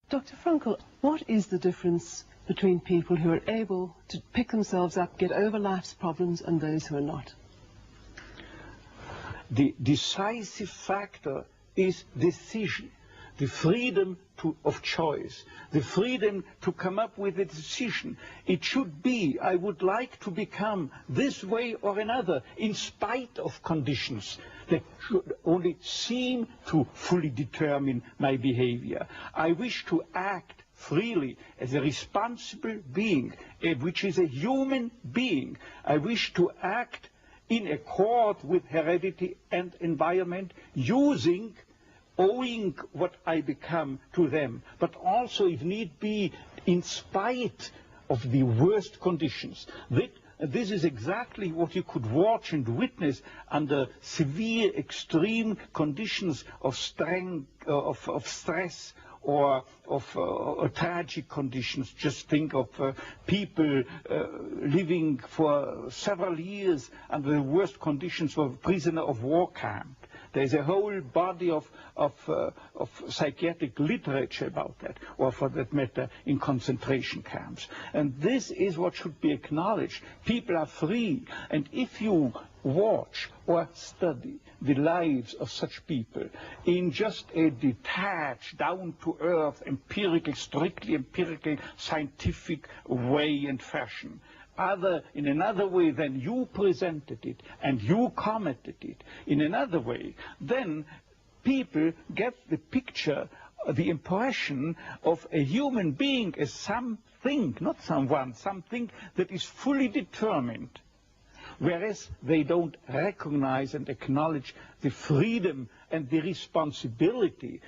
Dr. Frankl, what is the difference between people who are able to pick themselves up, get over life's problems, and those who are not? The decisive factor is decision, the freedom of choice, the freedom to come up with a decision. It should be, I would like to become this way or another, in spite of conditions that should only seem to fully determine my behavior. I wish to act freely as a responsible being, which is a human being. I wish to act in accord with heredity and environment, owing what I become to them, but also, if need be, in spite of the worst conditions. This is exactly what you could watch and witness under severe, extreme conditions of stress or of tragic conditions. Just think of people living for several years under the worst conditions of a prisoner of war camp. There's a whole body of psychiatric literature about that, or for that matter, in concentration camps. And this is what should be acknowledged. People are free, and if you watch or study the lives of such people in just a detached, down-to-earth, strictly empirical, scientific way and fashion, in another way than you presented it and you commented it, in another way, then people get the picture, the impression of a human being as something, not someone, something that is fully determined. Whereas they don't recognize and acknowledge the freedom and the responsibility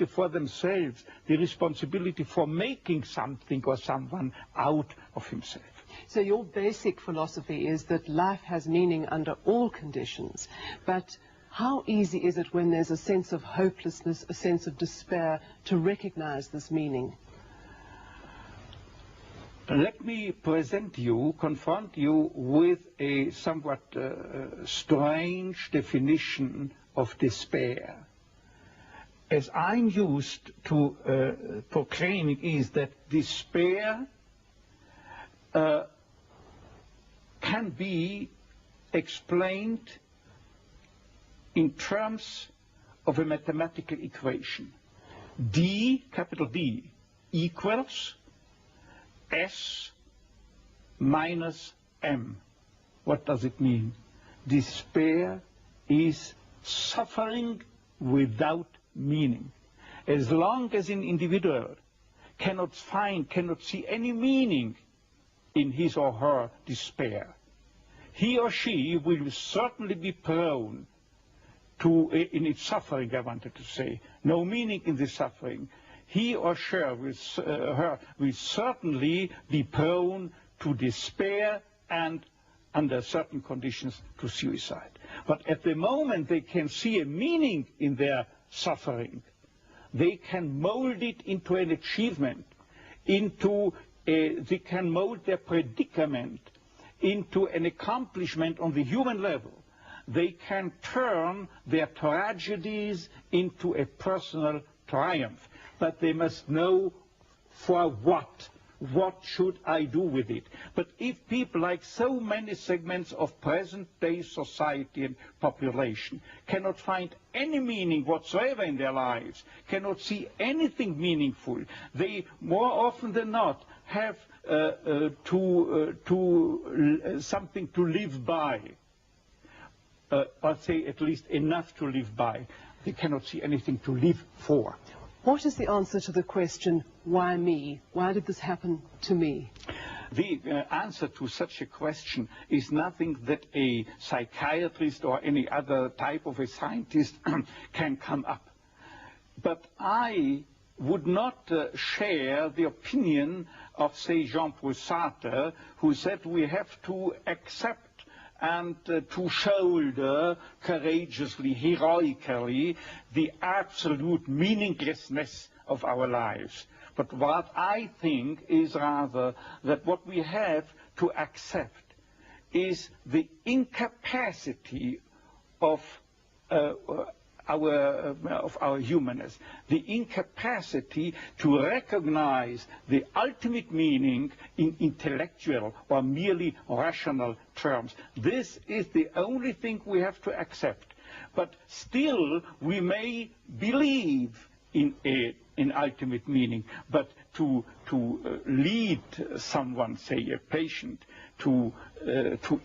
for themselves, the responsibility for making something or someone out of himself. So your basic philosophy is that life has meaning under all conditions, but how easy is it when there's a sense of hopelessness, a sense of despair, to recognize this meaning? Let me confront you with a somewhat strange definition of despair. As I'm used to proclaiming is that despair can be explained in terms of a mathematical equation. D, capital D, equals S minus M. What does it mean? Despair is suffering without meaning. As long as an individual cannot see any meaning in his or her despair, he or she will certainly be prone to, in its suffering, I wanted to say, no meaning in the suffering, he or she will certainly be prone to despair and, under certain conditions, to suicide. But at the moment they can see a meaning in their suffering, they can mold it into an achievement, they can mold their predicament into an accomplishment on the human level. They can turn their tragedies into a personal triumph. But they must know for what. What should I do with it? But if people, like so many segments of present-day society and population, cannot find any meaning whatsoever in their lives, cannot see anything meaningful, they more often than not have something to live by, or say at least enough to live by. They cannot see anything to live for. What is the answer to the question, why me? Why did this happen to me? The answer to such a question is nothing that a psychiatrist or any other type of a scientist can come up. But I would not share the opinion of, say, Jean-Paul Sartre, who said we have to accept and to shoulder courageously, heroically, the absolute meaninglessness of our lives. But what I think is rather that what we have to accept is the incapacity of our humanness, the incapacity to recognize the ultimate meaning in intellectual or merely rational terms. This is the only thing we have to accept. But still, we may believe in an ultimate meaning, but to lead someone, say a patient, to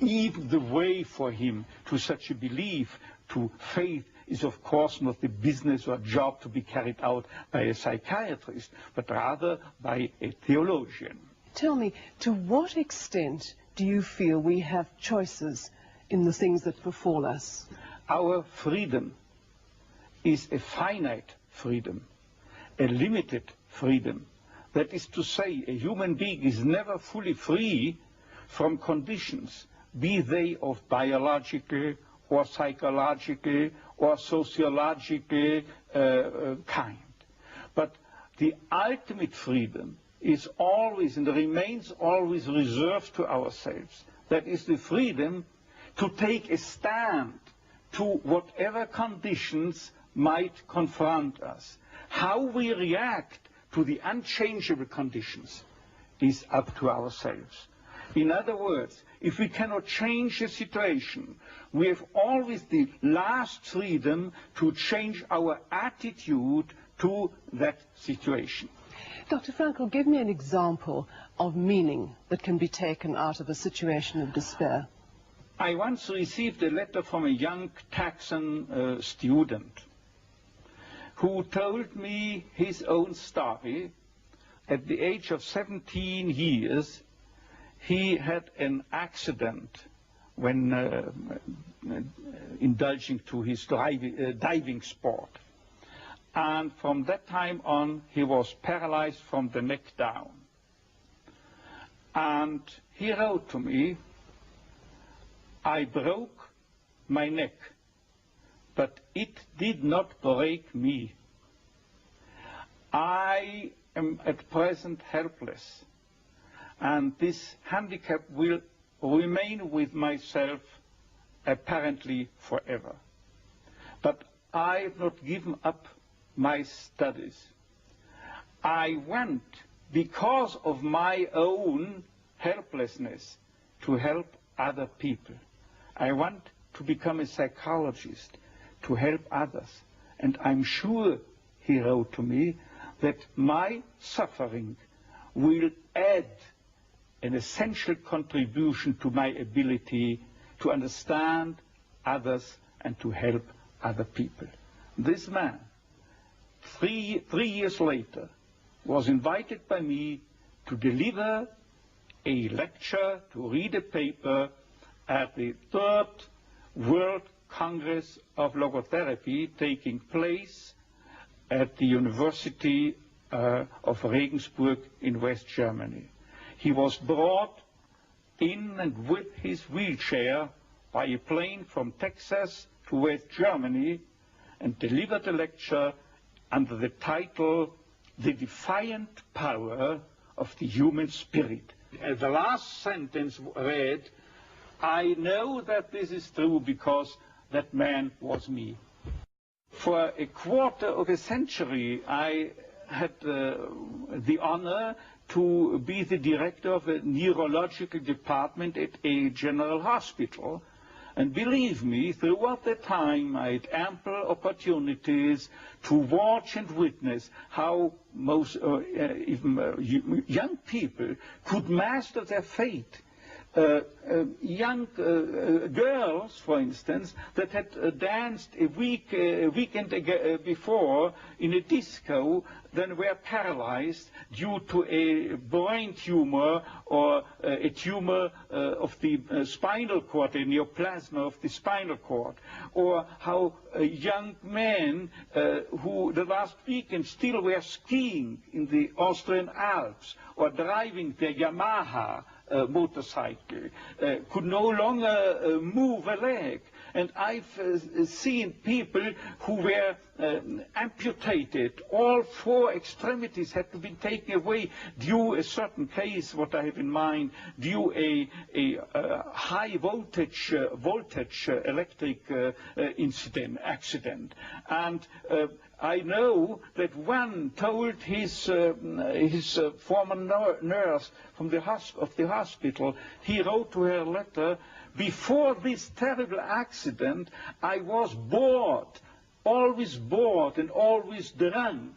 even the way for him to such a belief, to faith, is of course not the business or job to be carried out by a psychiatrist, but rather by a theologian. Tell me, to what extent do you feel we have choices in the things that befall us? Our freedom is a finite freedom, a limited freedom. That is to say, a human being is never fully free from conditions, be they of biological or psychological or sociological kind. But the ultimate freedom is always and remains always reserved to ourselves. That is the freedom to take a stand to whatever conditions might confront us. How we react to the unchangeable conditions is up to ourselves. In other words, if we cannot change the situation, we have always the last freedom to change our attitude to that situation. Dr. Frankl, give me an example of meaning that can be taken out of a situation of despair. I once received a letter from a young Texan student who told me his own story. At the age of 17 years, he had an accident when indulging to his diving sport. And from that time on, he was paralyzed from the neck down. And he wrote to me, "I broke my neck, but it did not break me. I am at present helpless, and this handicap will remain with myself apparently forever. But I have not given up my studies. I want, because of my own helplessness, to help other people. I want to become a psychologist, to help others. And I'm sure," he wrote to me, "that my suffering will add an essential contribution to my ability to understand others and to help other people." This man, three years later, was invited by me to deliver a lecture, to read a paper at the 3rd World Congress of Logotherapy taking place at the University of Regensburg in West Germany. He was brought in and with his wheelchair by a plane from Texas to West Germany and delivered a lecture under the title, "The Defiant Power of the Human Spirit." The last sentence read, "I know that this is true because that man was me." For a quarter of a century, I had the honor to be the director of a neurological department at a general hospital. And believe me, throughout that time, I had ample opportunities to watch and witness how even young people could master their fate. Young girls, for instance, that had danced a weekend before in a disco, then were paralyzed due to a brain tumor or a tumor of the spinal cord, a neoplasm of the spinal cord. Or how young men who the last weekend still were skiing in the Austrian Alps or driving their Yamaha motorcycle, could no longer move a leg. And I've seen people who were amputated. All 4 extremities had to be taken away due a certain case, what I have in mind, due a high voltage electric accident. And I know that one told his former nurse from the hospital, he wrote to her a letter, before this terrible accident, I was bored, always bored and always drunk.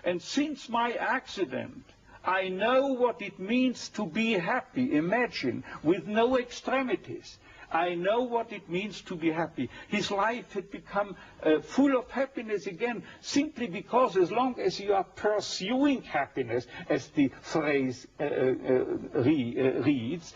And since my accident, I know what it means to be happy, imagine, with no extremities. I know what it means to be happy. His life had become full of happiness again, simply because as long as you are pursuing happiness, as the phrase reads,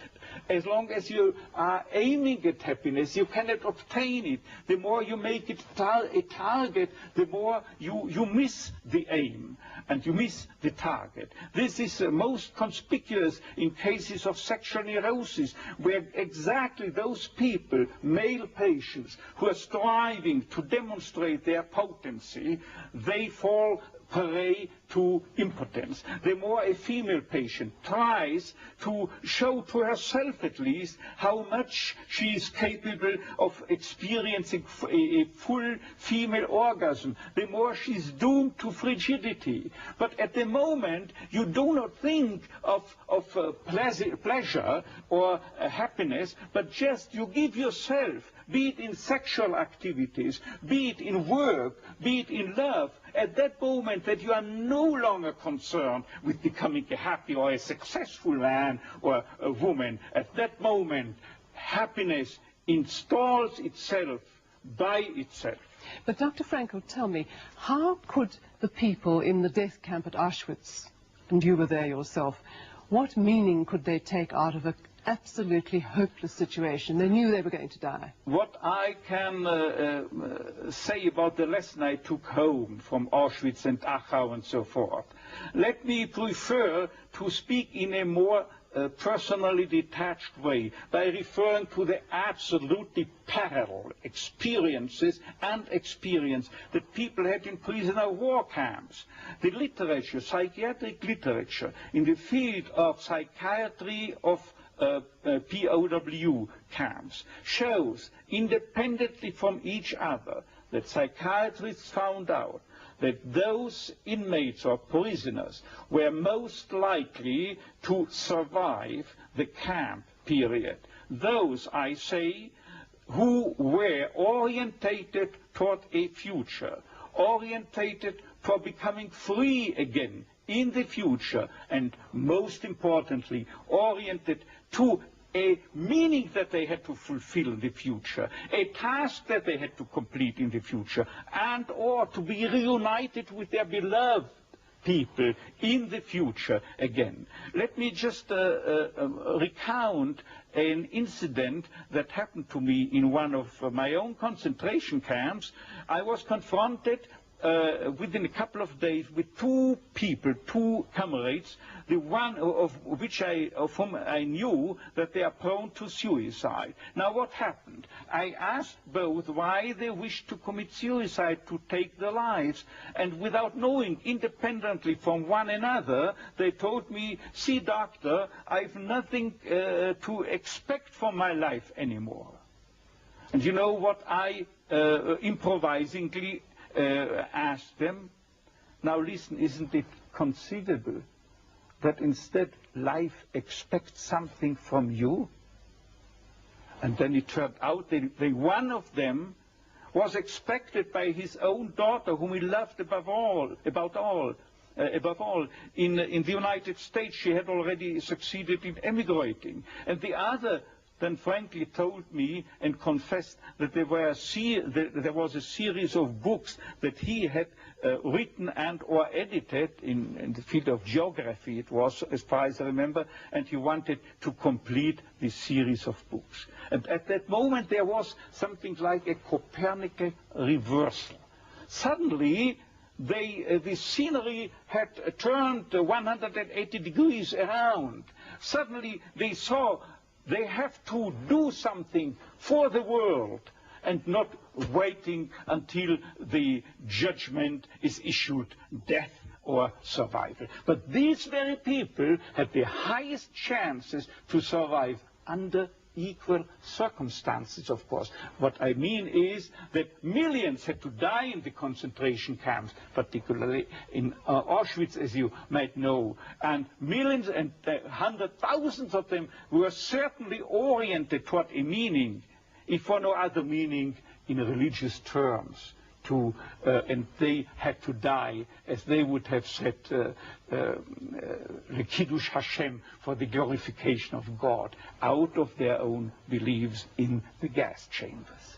as long as you are aiming at happiness, you cannot obtain it. The more you make it a target, the more you miss the aim and you miss the target. This is most conspicuous in cases of sexual neurosis, where exactly those people, male patients, who are striving to demonstrate their potency, they fall prey to impotence. The more a female patient tries to show to herself at least how much she is capable of experiencing a full female orgasm, the more she is doomed to frigidity. But at the moment, you do not think of pleasure or happiness, but just you give yourself, be it in sexual activities, be it in work, be it in love, at that moment that you are no longer concerned with becoming a happy or a successful man or a woman. At that moment, happiness installs itself by itself. But Dr. Frankl, tell me, how could the people in the death camp at Auschwitz, and you were there yourself, what meaning could they take out of an absolutely hopeless situation? They knew they were going to die. What I can say about the lesson I took home from Auschwitz and Dachau and so forth, let me prefer to speak in a more personally detached way by referring to the absolutely parallel experiences that people had in prisoner war camps. The literature, psychiatric literature in the field of psychiatry of POW camps shows, independently from each other, that psychiatrists found out that those inmates or prisoners were most likely to survive the camp period. Those, I say, who were orientated toward a future, orientated for becoming free again in the future, and most importantly, oriented to a meaning that they had to fulfill in the future, a task that they had to complete in the future, and or to be reunited with their beloved people in the future again. Let me just recount an incident that happened to me in one of my own concentration camps. I was confronted within a couple of days with 2 people, 2 comrades, the one of whom I knew that they are prone to suicide. Now what happened? I asked both why they wished to commit suicide, to take their lives, and without knowing, independently from one another, they told me, see doctor, I've nothing to expect from my life anymore. And you know what I improvisingly asked them? Now listen, isn't it conceivable that instead life expects something from you? And then it turned out that one of them was expected by his own daughter, whom he loved above all. In the United States, she had already succeeded in emigrating. And the other then frankly told me and confessed that there was a series of books that he had written and or edited in the field of geography, it was, as far as I remember, and he wanted to complete this series of books. And at that moment there was something like a Copernican reversal. Suddenly the scenery had turned 180 degrees around. Suddenly they saw they have to do something for the world. and not waiting until the judgment is issued, death or survival. But these very people had the highest chances to survive under equal circumstances, of course. What I mean is that millions had to die in the concentration camps, particularly in Auschwitz, as you might know, and millions and hundred thousands of them were certainly oriented toward a meaning, if for no other meaning, in religious terms. And they had to die, as they would have said, Kiddush Hashem, for the glorification of God, out of their own beliefs in the gas chambers.